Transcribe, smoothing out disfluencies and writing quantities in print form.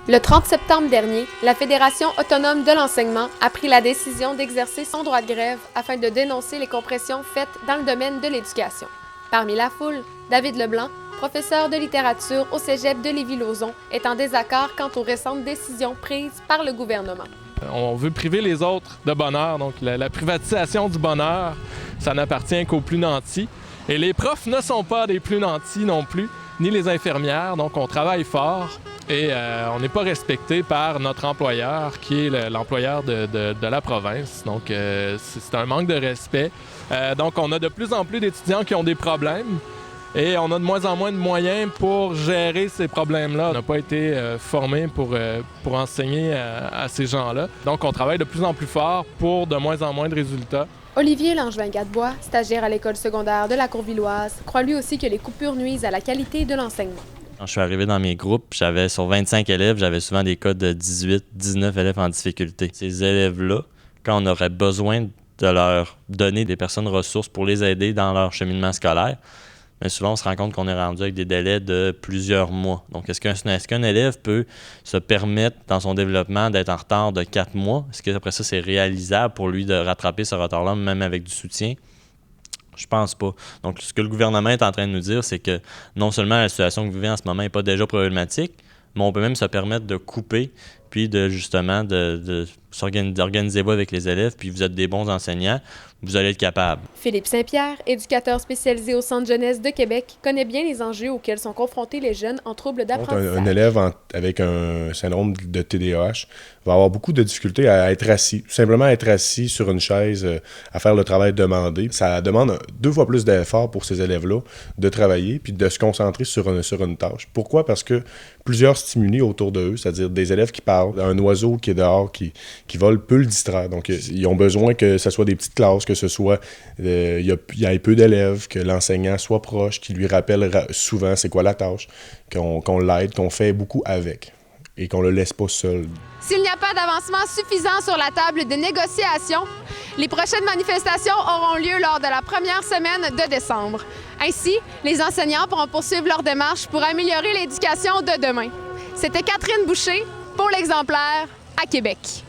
Le 30 septembre dernier, la Fédération autonome de l'enseignement a pris la décision d'exercer son droit de grève afin de dénoncer les compressions faites dans le domaine de l'éducation. Parmi la foule, David Leblanc, professeur de littérature au cégep de Lévis-Lauzon, est en désaccord quant aux récentes décisions prises par le gouvernement. On veut priver les autres de bonheur, donc la privatisation du bonheur, ça n'appartient qu'aux plus nantis. Et les profs ne sont pas des plus nantis non plus, ni les infirmières, donc on travaille fort et on n'est pas respecté par notre employeur, qui est l'employeur de la province. Donc c'est un manque de respect. Donc on a de plus en plus d'étudiants qui ont des problèmes. Et on a de moins en moins de moyens pour gérer ces problèmes-là. On n'a pas été formés pour enseigner à ces gens-là. Donc, on travaille de plus en plus fort pour de moins en moins de résultats. Olivier Langevin-Gadebois, stagiaire à l'école secondaire de la Courvilloise, croit lui aussi que les coupures nuisent à la qualité de l'enseignement. Quand je suis arrivé dans mes groupes, sur 25 élèves, j'avais souvent des cas de 18, 19 élèves en difficulté. Ces élèves-là, quand on aurait besoin de leur donner des personnes ressources pour les aider dans leur cheminement scolaire, mais souvent, on se rend compte qu'on est rendu avec des délais de plusieurs mois. Donc, est-ce qu'un élève peut se permettre, dans son développement, d'être en retard de 4 mois? Est-ce qu'après ça, c'est réalisable pour lui de rattraper ce retard-là, même avec du soutien? Je pense pas. Donc, ce que le gouvernement est en train de nous dire, c'est que non seulement la situation que vous vivez en ce moment n'est pas déjà problématique, mais on peut même se permettre de couper, puis d'organiser-vous avec les élèves, puis vous êtes des bons enseignants, vous allez être capables. Philippe Saint-Pierre, éducateur spécialisé au Centre jeunesse de Québec, connaît bien les enjeux auxquels sont confrontés les jeunes en troubles d'apprentissage. Un élève avec un syndrome de TDAH va avoir beaucoup de difficultés à être assis, simplement être assis sur une chaise, à faire le travail demandé. Ça demande 2 fois plus d'efforts pour ces élèves-là de travailler puis de se concentrer sur une tâche. Pourquoi? Parce que plusieurs stimuli autour d'eux, c'est-à-dire des élèves qui parlent, un oiseau qui est dehors, qui vole, peut le distraire. Donc, ils ont besoin que ce soit des petites classes, que ce soit, il y ait peu d'élèves, que l'enseignant soit proche, qu'il lui rappelle souvent c'est quoi la tâche, qu'on l'aide, qu'on fait beaucoup avec et qu'on le laisse pas seul. S'il n'y a pas d'avancement suffisant sur la table de négociation, les prochaines manifestations auront lieu lors de la première semaine de décembre. Ainsi, les enseignants pourront poursuivre leur démarche pour améliorer l'éducation de demain. C'était Catherine Boucher pour l'Exemplaire à Québec.